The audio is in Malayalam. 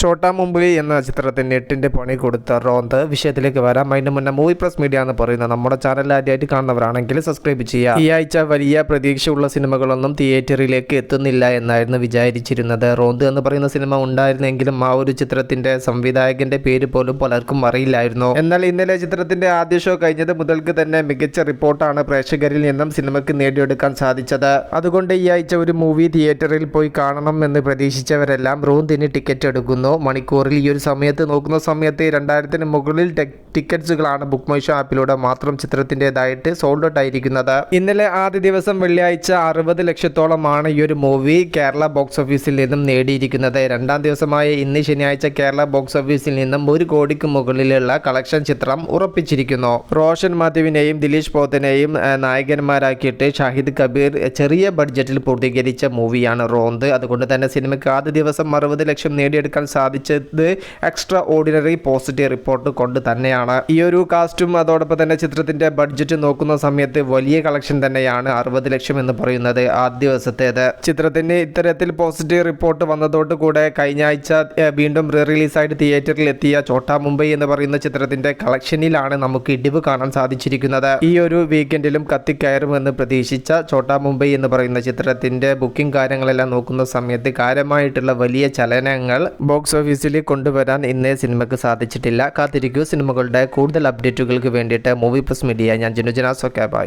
ചോട്ടാ മുംബൈ എന്ന ചിത്രത്തിന് 8ന്റെ പണി കൊടുത്ത റോന്ത് വിഷയത്തിലേക്ക് വരാം. അതിന് മുന്നേ മൂവി പ്ലസ് മീഡിയ എന്ന് പറയുന്ന നമ്മുടെ ചാനൽ ആദ്യമായിട്ട് കാണുന്നവരാണെങ്കിൽ സബ്സ്ക്രൈബ് ചെയ്യുക. ഈ ആഴ്ച വലിയ പ്രതീക്ഷയുള്ള സിനിമകളൊന്നും തിയേറ്ററിലേക്ക് എത്തുന്നില്ല എന്നായിരുന്നു വിചാരിച്ചിരുന്നത്. റോന്ത് എന്ന് പറയുന്ന സിനിമ ഉണ്ടായിരുന്നെങ്കിലും ആ ഒരു ചിത്രത്തിന്റെ സംവിധായകന്റെ പേര് പോലും പലർക്കും അറിയില്ലായിരുന്നു. എന്നാൽ ഇന്നലെ ചിത്രത്തിന്റെ ആദ്യ ഷോ കഴിഞ്ഞത് മുതൽക്ക് തന്നെ മികച്ച റിപ്പോർട്ടാണ് പ്രേക്ഷകരിൽ നിന്നും സിനിമയ്ക്ക് നേടിയെടുക്കാൻ സാധിച്ചത്. അതുകൊണ്ട് ഈ ആഴ്ച ഒരു മൂവി തിയേറ്ററിൽ പോയി കാണണം എന്ന് പ്രതീക്ഷിച്ചവരെല്ലാം റോന്തിന് ടിക്കറ്റ് എടുക്കുന്നു. മണിക്കൂറിൽ ഈ ഒരു സമയത്ത് നോക്കുന്ന സമയത്ത് 2000-ന് മുകളിൽ ടിക്കറ്റ്സുകളാണ് ബുക്ക് മൈ ഷോ ആപ്പിലൂടെ മാത്രം ചിത്രത്തിൻ്റെതായിട്ട് സോൾഡ് ഔട്ട് ആയിരിക്കുന്നത്. ഇന്നലെ ആദ്യ ദിവസം വെള്ളിയാഴ്ച 60 ലക്ഷത്തോളമാണ് ഈ ഒരു മൂവി കേരള ബോക്സ് ഓഫീസിൽ നിന്നും നേടിയിരിക്കുന്നത്. രണ്ടാം ദിവസമായ ഇന്ന് ശനിയാഴ്ച കേരള ബോക്സ് ഓഫീസിൽ നിന്നും 1 കോടിക്ക് മുകളിലുള്ള കളക്ഷൻ ചിത്രം ഉറപ്പിച്ചിരിക്കുന്നു. റോഷൻ മാത്യുവിനെയും ദിലീഷ് പോത്തനെയും നായകന്മാരാക്കിയിട്ട് ഷാഹിദ് കബീർ ചെറിയ ബഡ്ജറ്റിൽ പൂർത്തീകരിച്ച മൂവിയാണ് റോന്ത്. അതുകൊണ്ട് തന്നെ സിനിമയ്ക്ക് ആദ്യ ദിവസം 60 ലക്ഷം നേടിയെടുക്കാൻ സാധിച്ചത് എക്സ്ട്രാ ഓർഡിനറി പോസിറ്റീവ് റിപ്പോർട്ട് കൊണ്ട് തന്നെയാണ്. ഈ ഒരു കാസ്റ്റും അതോടൊപ്പം തന്നെ ചിത്രത്തിന്റെ ബഡ്ജറ്റ് നോക്കുന്ന സമയത്ത് വലിയ കളക്ഷൻ തന്നെയാണ് 60 ലക്ഷം എന്ന് പറയുന്നത് ആദ്യ ദിവസത്തേത്. ചിത്രത്തിന് ഇത്തരത്തിൽ പോസിറ്റീവ് റിപ്പോർട്ട് വന്നതോടുകൂടെ കഴിഞ്ഞ ആഴ്ച വീണ്ടും റീ റിലീസായിട്ട് തിയേറ്ററിൽ എത്തിയ ചോട്ടാ മുംബൈ എന്ന് പറയുന്ന ചിത്രത്തിന്റെ കളക്ഷനിലാണ് നമുക്ക് ഇടിവ് കാണാൻ സാധിച്ചിരിക്കുന്നത്. ഈ ഒരു വീക്കെൻഡിലും കത്തിക്കയറുമെന്ന് പ്രതീക്ഷിച്ച ചോട്ടാ മുംബൈ എന്ന് പറയുന്ന ചിത്രത്തിന്റെ ബുക്കിംഗ് കാര്യങ്ങളെല്ലാം നോക്കുന്ന സമയത്ത് കാര്യമായിട്ടുള്ള വലിയ ചലനങ്ങൾ ബോക്സ് ഓഫീസിൽ കൊണ്ടുവരാൻ ഇന്നേ സിനിമയ്ക്ക് സാധിച്ചിട്ടില്ല. കാത്തിരിക്കൂ സിനിമകളുടെ കൂടുതൽ അപ്ഡേറ്റുകൾക്ക് വേണ്ടിയിട്ട് മൂവി പ്ലസ് മീഡിയ. ഞാൻ ജിനുജനാസ്. Okay, by.